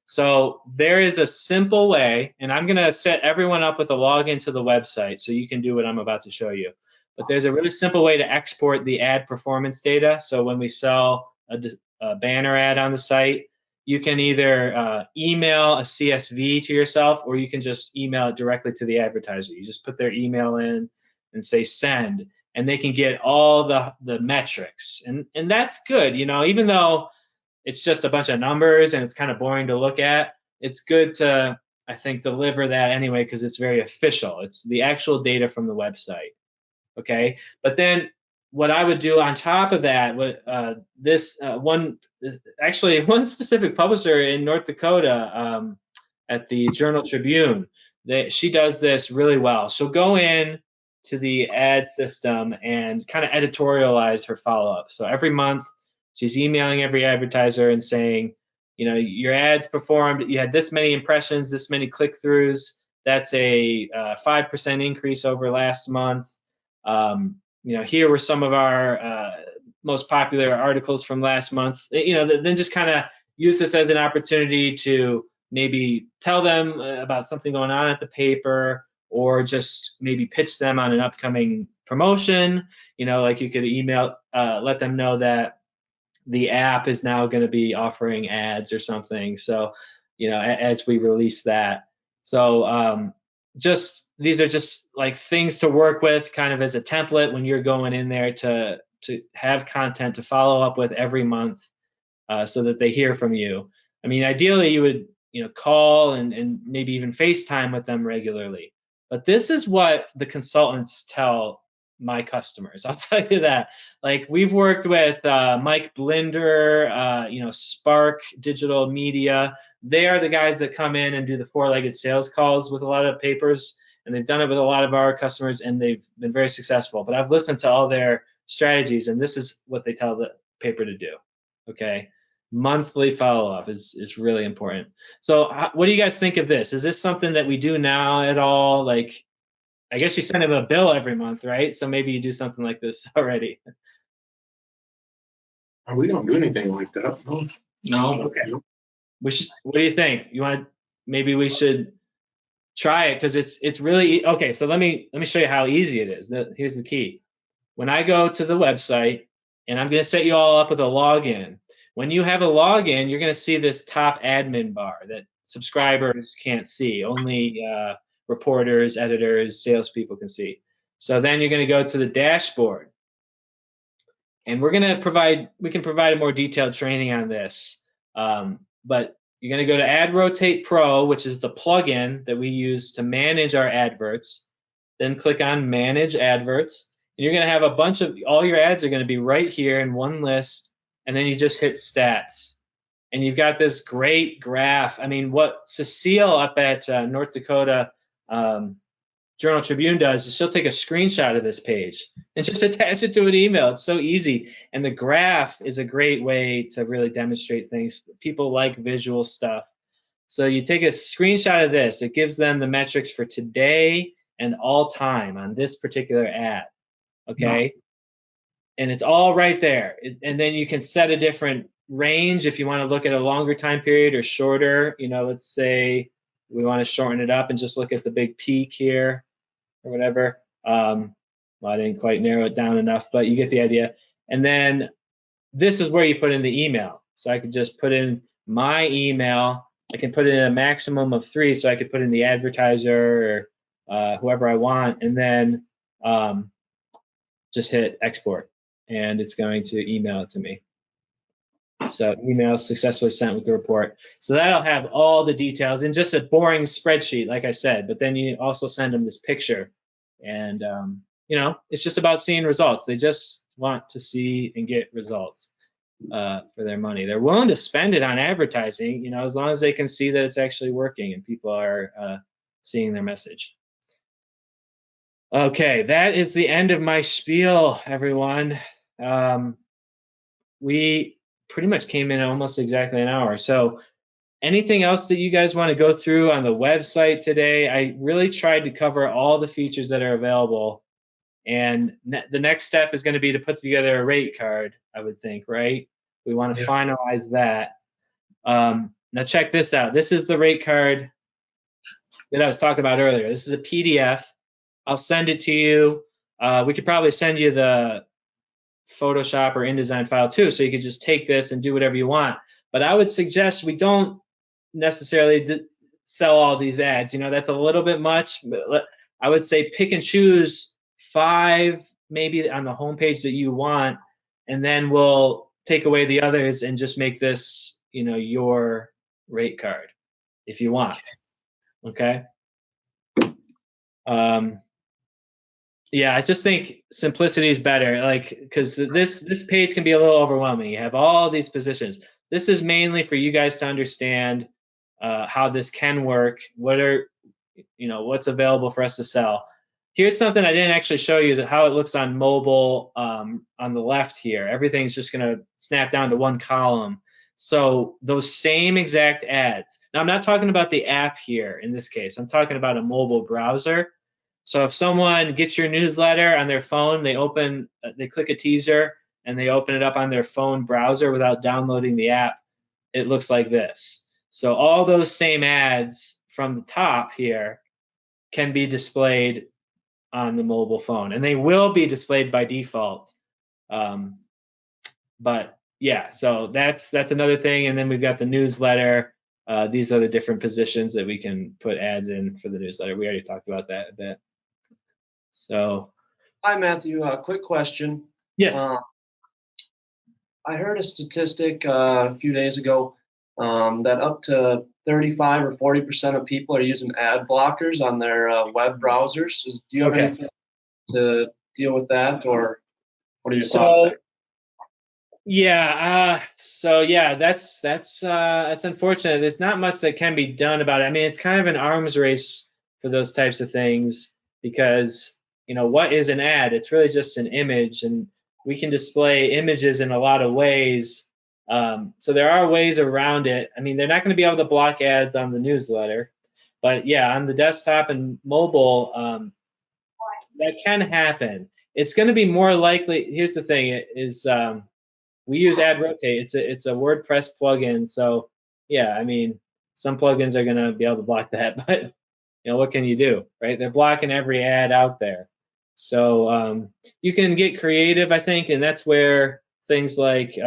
So there is a simple way, and I'm going to set everyone up with a login to the website so you can do what I'm about to show you. But there's a really simple way to export the ad performance data. So when we sell a banner ad on the site, you can either email a CSV to yourself, or you can just email it directly to the advertiser. You just put their email in and say send, and they can get all the metrics. And that's good, even though it's just a bunch of numbers and it's kind of boring to look at. It's good to, I think, deliver that anyway because it's very official. It's the actual data from the website. Okay, but then what I would do on top of that, one specific publisher in North Dakota at the Journal Tribune, she does this really well. She'll go in to the ad system and kind of editorialize her follow-up. So every month she's emailing every advertiser and saying, your ads performed, you had this many impressions, this many click-throughs. That's a 5% increase over last month. Here were some of our most popular articles from last month. Then just kind of use this as an opportunity to maybe tell them about something going on at the paper, or just maybe pitch them on an upcoming promotion. Like you could email, let them know that the app is now going to be offering ads or something. So, as we release that. So, these are just like things to work with kind of as a template when you're going in there to have content to follow up with every month so that they hear from you. I mean, ideally you would, call and maybe even FaceTime with them regularly. But this is what the consultants tell my customers. I'll tell you that. Like we've worked with Mike Blinder, Spark Digital Media. They are the guys that come in and do the four-legged sales calls with a lot of papers, and they've done it with a lot of our customers, and they've been very successful. But I've listened to all their strategies, and this is what they tell the paper to do. Okay, monthly follow-up is really important. So, what do you guys think of this? Is this something that we do now at all? Like, I guess you send them a bill every month, right? So maybe you do something like this already. We don't do anything like that. No. No. Okay. What do you think? Maybe we should try it because it's really okay. So let me show you how easy it is. Here's the key. When I go to the website, and I'm going to set you all up with a login. When you have a login, you're going to see this top admin bar that subscribers can't see. Only reporters, editors, salespeople can see. So then you're going to go to the dashboard, and we can provide a more detailed training on this. But you're going to go to Ad Rotate Pro, which is the plugin that we use to manage our adverts. Then click on Manage Adverts. And you're going to have a bunch of, all your ads are going to be right here in one list. And then you just hit Stats. And you've got this great graph. I mean, what Cecile up at North Dakota Journal Tribune does is she'll take a screenshot of this page and just attach it to an email. It's so easy. And the graph is a great way to really demonstrate things. People like visual stuff. So you take a screenshot of this. It gives them the metrics for today and all time on this particular ad. Okay. And it's all right there. And then you can set a different range if you want to look at a longer time period or shorter. Let's say we want to shorten it up and just look at the big peak here or whatever. Well, I didn't quite narrow it down enough, but you get the idea. And then this is where you put in the email. So I could just put in my email. I can put in a maximum of 3, so I could put in the advertiser or whoever I want, and then just hit export, and it's going to email it to me. So email successfully sent with the report. So that'll have all the details in just a boring spreadsheet, like I said, but then you also send them this picture, and it's just about seeing results. They just want to see and get results for their money. They're willing to spend it on advertising, as long as they can see that it's actually working and people are seeing their message. Okay, that is the end of my spiel, everyone. We pretty much came in almost exactly an hour. So anything else that you guys want to go through on the website today? I really tried to cover all the features that are available. And the next step is going to be to put together a rate card, I would think, right? We want to finalize that. Now check this out. This is the rate card that I was talking about earlier. This is a PDF. I'll send it to you. We could probably send you the Photoshop or InDesign file too, so you could just take this and do whatever you want. But I would suggest we don't necessarily sell all these ads. That's a little bit much. But I would say pick and choose 5 maybe on the homepage that you want, and then we'll take away the others and just make this, your rate card if you want. Okay. Yeah, I just think simplicity is better, because this page can be a little overwhelming. You have all these positions. This is mainly for you guys to understand how this can work. What's available for us to sell. Here's something I didn't actually show you, how it looks on mobile on the left here. Everything's just going to snap down to one column. So those same exact ads. Now, I'm not talking about the app here in this case. I'm talking about a mobile browser. So if someone gets your newsletter on their phone, they click a teaser and they open it up on their phone browser without downloading the app, it looks like this. So all those same ads from the top here can be displayed on the mobile phone, and they will be displayed by default. But yeah, so that's another thing. And then we've got the newsletter. These are the different positions that we can put ads in for the newsletter. We already talked about that a bit. So, hi Matthew, quick question. Yes. I heard a statistic a few days ago that up to 35 or 40% of people are using ad blockers on their web browsers. Do you have anything to deal with that, or what are your thoughts So there? yeah, that's unfortunate. There's not much that can be done about it. I mean, it's kind of an arms race for those types of things because what is an ad? It's really just an image, and we can display images in a lot of ways. So there are ways around it. I mean, they're not going to be able to block ads on the newsletter, but yeah, on the desktop and mobile, that can happen. It's going to be more likely. Here's the thing: we use Ad Rotate. It's a WordPress plugin, so yeah, I mean, some plugins are gonna be able to block that, but what can you do, right? They're blocking every ad out there. So you can get creative, I think, and that's where things like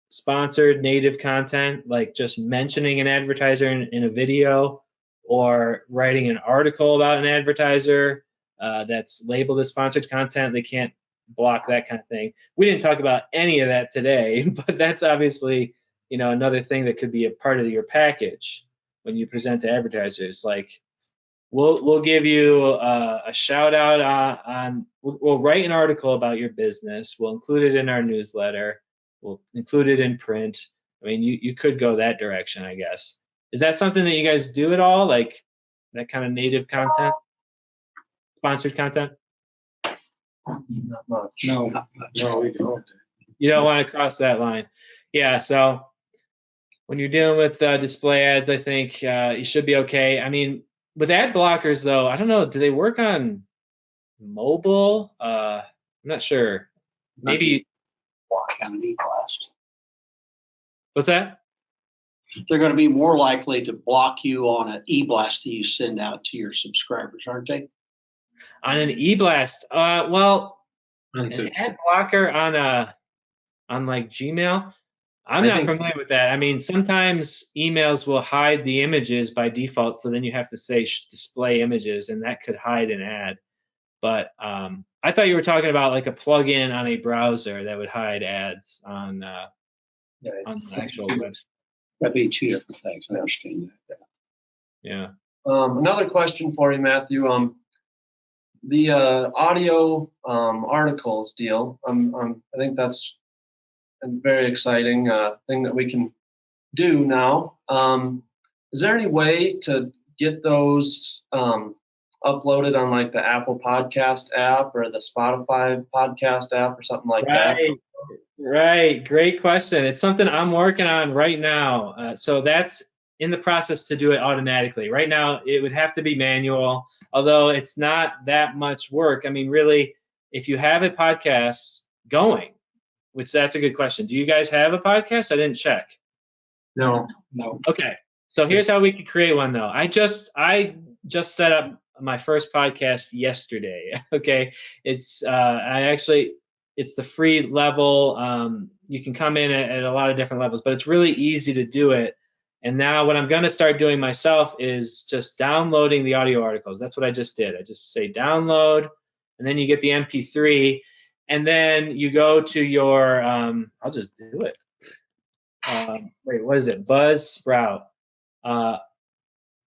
sponsored native content, like just mentioning an advertiser in a video, or writing an article about an advertiser that's labeled as sponsored content, they can't block that kind of thing. We didn't talk about any of that today, but that's obviously another thing that could be a part of your package when you present to advertisers. Like we'll give you a shout out on we'll write an article about your business. We'll include it in our newsletter. We'll include it in print. I mean, you could go that direction, I guess. Is that something that you guys do at all? Like that kind of native content, sponsored content? Not much. No. No, we don't. You don't want to cross that line. Yeah, so when you're dealing with display ads, I think you should be okay. I mean, with ad blockers, though, I don't know. Do they work on mobile? I'm not sure. Maybe. Block on an e-blast. What's that? They're going to be more likely to block you on an e-blast that you send out to your subscribers, aren't they? On an e-blast. Well, an Unsubscribe. ad blocker on like Gmail. I'm I not think- familiar with that. I mean, sometimes emails will hide the images by default, so then you have to say display images, and that could hide an ad. But I thought you were talking about like a plugin on a browser that would hide ads on the actual website. That'd be two different things. I understand that. Yeah. Another question for you, Matthew. The audio articles deal. I think that's a very exciting thing that we can do now. Is there any way to get those uploaded on like the Apple Podcast app or the Spotify podcast app or something like that? Right. Great question. It's something I'm working on right now. So that's in the process to do it automatically. Right now, it would have to be manual, although it's not that much work. I mean, really, if you have a podcast going, which that's a good question. Do you guys have a podcast? I didn't check. No, Okay. So here's how we could create one though. I just set up my first podcast yesterday. Okay. It's it's the free level. You can come in at a lot of different levels, but it's really easy to do it. And now what I'm going to start doing myself is just downloading the audio articles. That's what I just did. I just say download, and then you get the MP3, and then you go to your I'll just do it. Wait, what is it? Buzzsprout.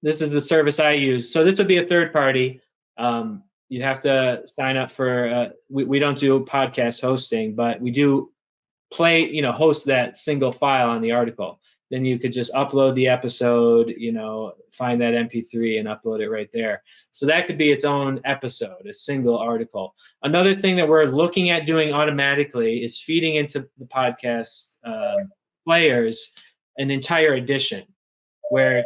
This is the service I use. So this would be a third party. You'd have to sign up for. We don't do podcast hosting, but we do host that single file on the article. Then you could just upload the episode, find that MP3 and upload it right there. So that could be its own episode, a single article. Another thing that we're looking at doing automatically is feeding into the podcast players an entire edition where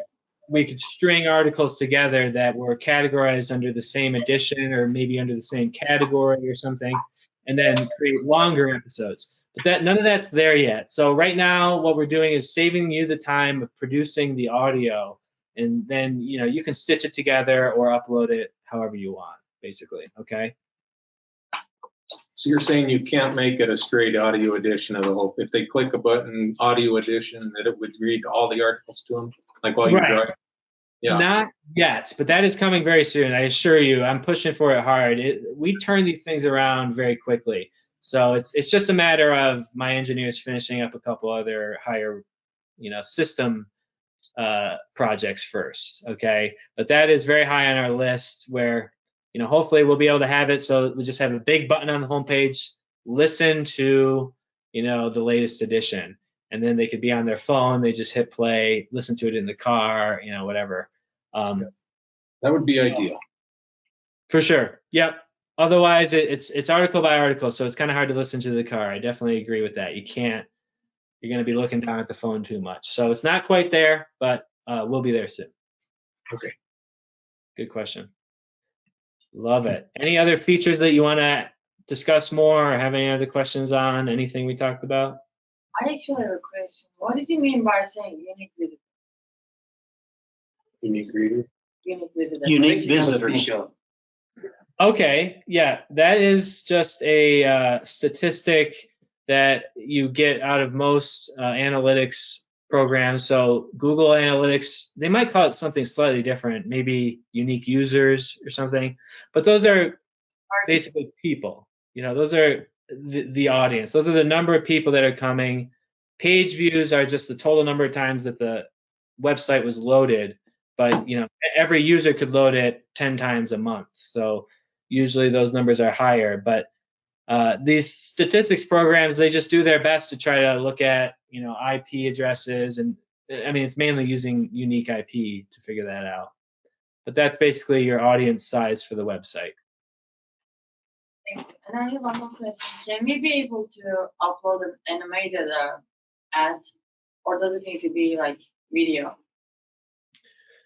we could string articles together that were categorized under the same edition or maybe under the same category or something, and then create longer episodes. But none of that's there yet. So right now, what we're doing is saving you the time of producing the audio, and then you can stitch it together or upload it however you want, basically. Okay. so you're saying you can't make it a straight audio edition of the whole, if they click a button, audio edition, that it would read all the articles to them, like while you Right. drive? Yeah. Not yet, but that is coming very soon. I assure you, I'm pushing for it hard. We turn these things around very quickly. So it's just a matter of my engineers finishing up a couple other higher, system projects first. Okay. But that is very high on our list where hopefully we'll be able to have it so we just have a big button on the homepage, listen to, the latest edition. And then they could be on their phone, they just hit play, listen to it in the car, whatever. That would be ideal. For sure. Yep. Otherwise, it's article by article, so it's kind of hard to listen to the car. I definitely agree with that. You're going to be looking down at the phone too much. So it's not quite there, but we'll be there soon. Okay. Good question. Love it. Any other features that you want to discuss more or have any other questions on anything we talked about? I actually have a question. What did you mean by saying unique visitor? Unique reader. Unique visitor. Unique visitors. Okay, yeah, that is just a statistic that you get out of most analytics programs. So Google Analytics, they might call it something slightly different, maybe unique users or something, but those are basically people. Those are the audience. Those are the number of people that are coming. Page views are just the total number of times that the website was loaded, but every user could load it 10 times a month. So usually those numbers are higher, but these statistics programs, they just do their best to try to look at, IP addresses. And I mean, it's mainly using unique IP to figure that out. But that's basically your audience size for the website. Thank you. And I have one more question. Can we be able to upload an animated ad, or does it need to be like video?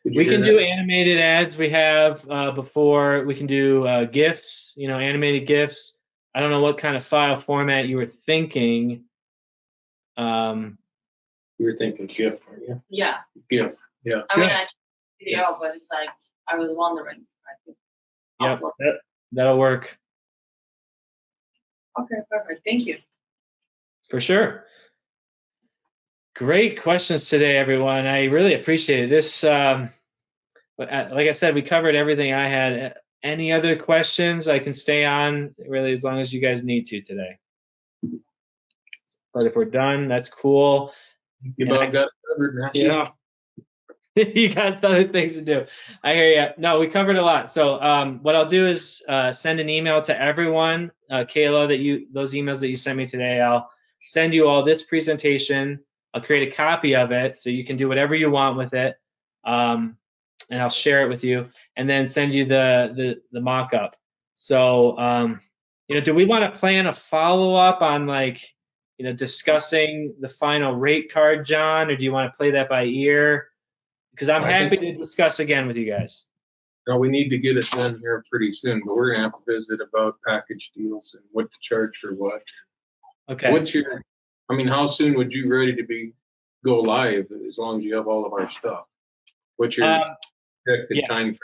We can do animated ads. We have before. We can do GIFs, animated GIFs. I don't know what kind of file format you were thinking. You were thinking GIF, weren't you? Yeah. GIF, yeah. I mean, I video, but it's like, I was wondering. Yep, that'll work. Okay, perfect. Thank you. For sure. Great questions today, everyone. I really appreciate it. This, like I said, we covered everything I had. Any other questions? I can stay on really as long as you guys need to today. But if we're done, that's cool. You about got covered, man. Yeah. You got other things to do. I hear you. No, we covered a lot. So what I'll do is send an email to everyone, Kayla, those emails that you sent me today. I'll send you all this presentation. I'll create a copy of it so you can do whatever you want with it, and I'll share it with you, and then send you the mock-up. So do we want to plan a follow-up on discussing the final rate card, John, or do you want to play that by ear? Because I'm happy to discuss again with you guys. No, we need to get it done here pretty soon, but we're gonna have to visit about package deals and what to charge for what. Okay. How soon would you ready to go live as long as you have all of our stuff? What's your expected time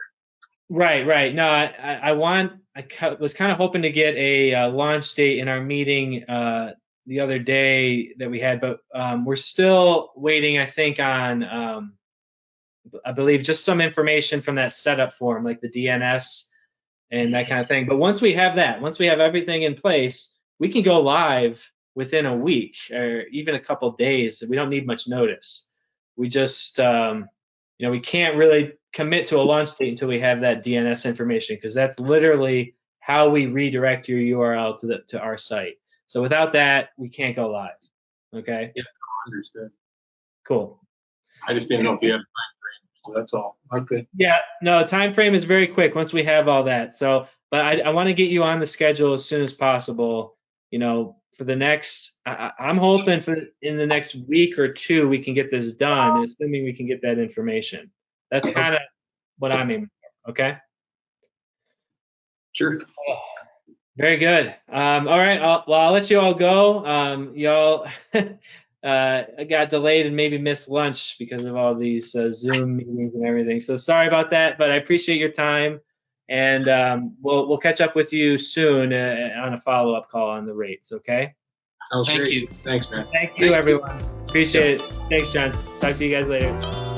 frame? Right. No, I was kind of hoping to get a launch date in our meeting the other day that we had, but we're still waiting, I think, on I believe just some information from that setup form, like the DNS and that kind of thing. But once we have everything in place, we can go live within a week or even a couple of days. We don't need much notice. We just, we can't really commit to a launch date until we have that DNS information, because that's literally how we redirect your URL to our site. So without that, we can't go live. Okay. Yeah, understood. Cool. I just didn't know if you had a time frame, so that's all. Okay. Yeah, no, time frame is very quick once we have all that. So, but I want to get you on the schedule as soon as possible. For the next, I'm hoping in the next week or two we can get this done, assuming we can get that information. That's kind of what I'm aiming for. Okay. Sure. Very good. All right. I'll let you all go. Y'all got delayed and maybe missed lunch because of all these Zoom meetings and everything. So sorry about that, but I appreciate your time, and we'll catch up with you soon on a follow-up call on the rates. Okay. Sounds Thank great. you. Thanks, man. Thank you, everyone. Appreciate it. Thanks, John. Talk to you guys later.